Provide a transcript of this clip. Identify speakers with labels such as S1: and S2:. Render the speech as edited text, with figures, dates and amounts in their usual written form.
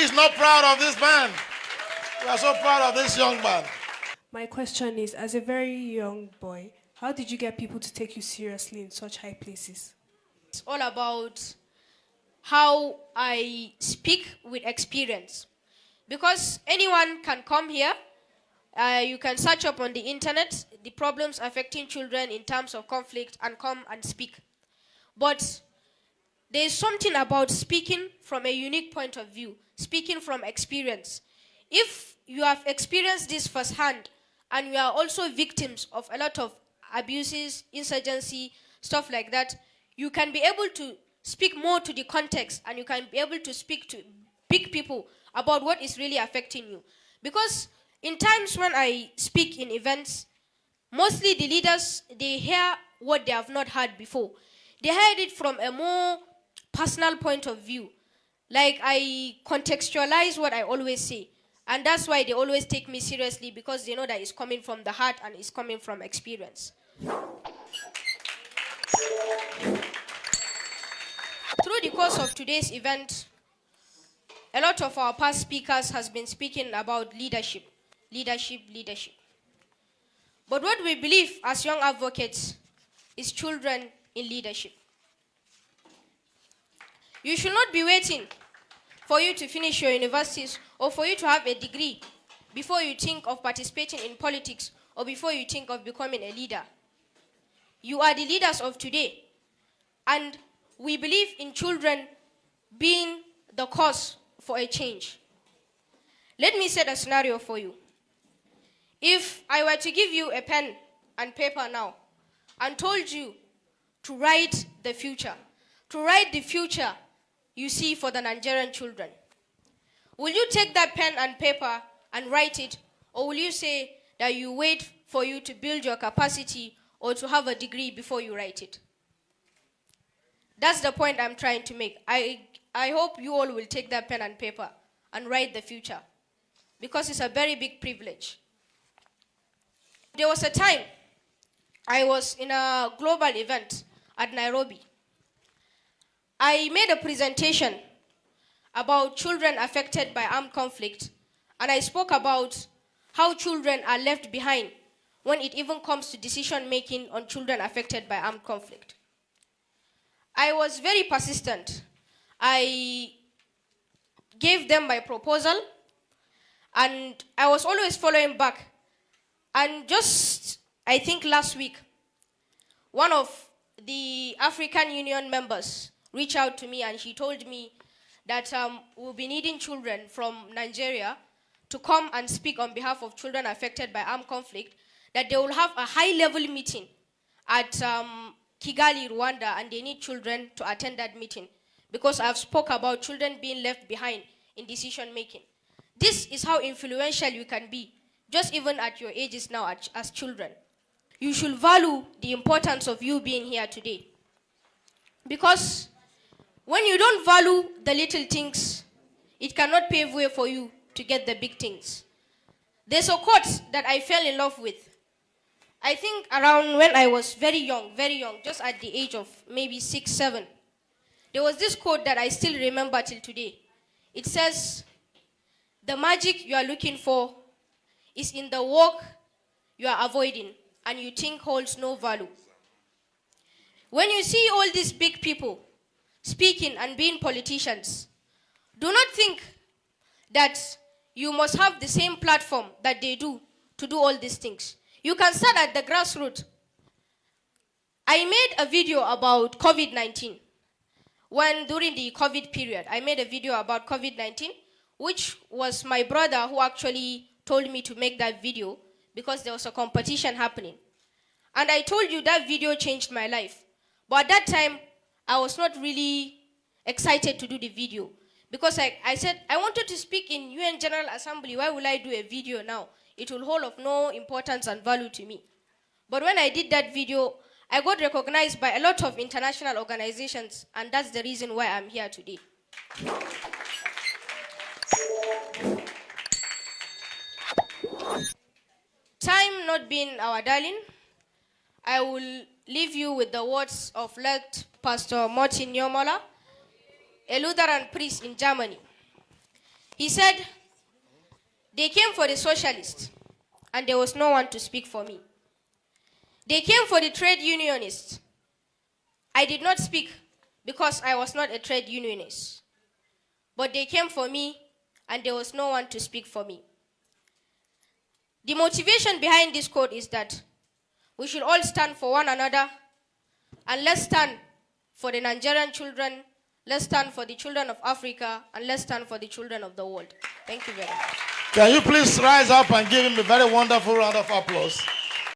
S1: is not proud of this man? We are so proud of this young man.
S2: My question is, as a very young boy, how did you get people to take you seriously in such high places?
S3: It's all about how I speak with experience. Because anyone can come here, you can search up on the internet the problems affecting children in terms of conflict and come and speak. But there is something about speaking from a unique point of view, speaking from experience. If you have experienced this firsthand and you are also victims of a lot of abuses, insurgency, stuff like that, you can be able to speak more to the context and you can be able to speak to big people about what is really affecting you. Because in times when I speak in events, mostly the leaders, they hear what they have not heard before. They heard it from a more personal point of view. Like I contextualize what I always say. And that's why they always take me seriously, because they know that it's coming from the heart and it's coming from experience. Through the course of today's event, a lot of our past speakers has been speaking about leadership. But what we believe as young advocates is children in leadership. You should not be waiting for you to finish your universities or for you to have a degree before you think of participating in politics or before you think of becoming a leader. You are the leaders of today. And we believe in children being the cause for a change. Let me set a scenario for you. If I were to give you a pen and paper now and told you to write the future you see for the Nigerian children, will you take that pen and paper and write it, or will you say that you wait for you to build your capacity or to have a degree before you write it? That's the point I'm trying to make. I hope you all will take that pen and paper and write the future, because it's a very big privilege. There was a time I was in a global event at Nairobi. I made a presentation about children affected by armed conflict, and I spoke about how children are left behind when it even comes to decision making on children affected by armed conflict. I was very persistent. I gave them my proposal, and I was always following back. And just, I think last week, one of the African Union members reached out to me and she told me that we'll be needing children from Nigeria to come and speak on behalf of children affected by armed conflict, that they will have a high-level meeting at Kigali, Rwanda, and they need children to attend that meeting, because I've spoke about children being left behind in decision-making. This is how influential you can be, just even at your ages now as children. You should value the importance of you being here today. Because when you don't value the little things, it cannot pave way for you to get the big things. There's a quote that I fell in love with. I think around when I was very young, just at the age of maybe 6, 7. There was this quote that I still remember till today. It says, "The magic you are looking for is in the work you are avoiding and you think holds no value." When you see all these big people speaking and being politicians, do not think that you must have the same platform that they do to do all these things. You can start at the grassroots. I made a video about COVID-19. During the COVID period, I made a video about COVID-19, which was my brother who actually told me to make that video because there was a competition happening. And I told you that video changed my life. But at that time, I was not really excited to do the video, because I said, I wanted to speak in UN General Assembly. Why will I do a video now? It will hold of no importance and value to me. But when I did that video, I got recognized by a lot of international organizations, and that's the reason why I'm here today. Time not being our darling, I will leave you with the words of late Pastor Martin Nyomola, a Lutheran priest in Germany. He said, they came for the socialists, and there was no one to speak for me. They came for the trade unionists. I did not speak because I was not a trade unionist. But they came for me, and there was no one to speak for me. The motivation behind this quote is that we should all stand for one another, and let's stand for the Nigerian children, let's stand for the children of Africa, and let's stand for the children of the world. Thank you very much.
S1: Can you please rise up and give him a very wonderful round of applause?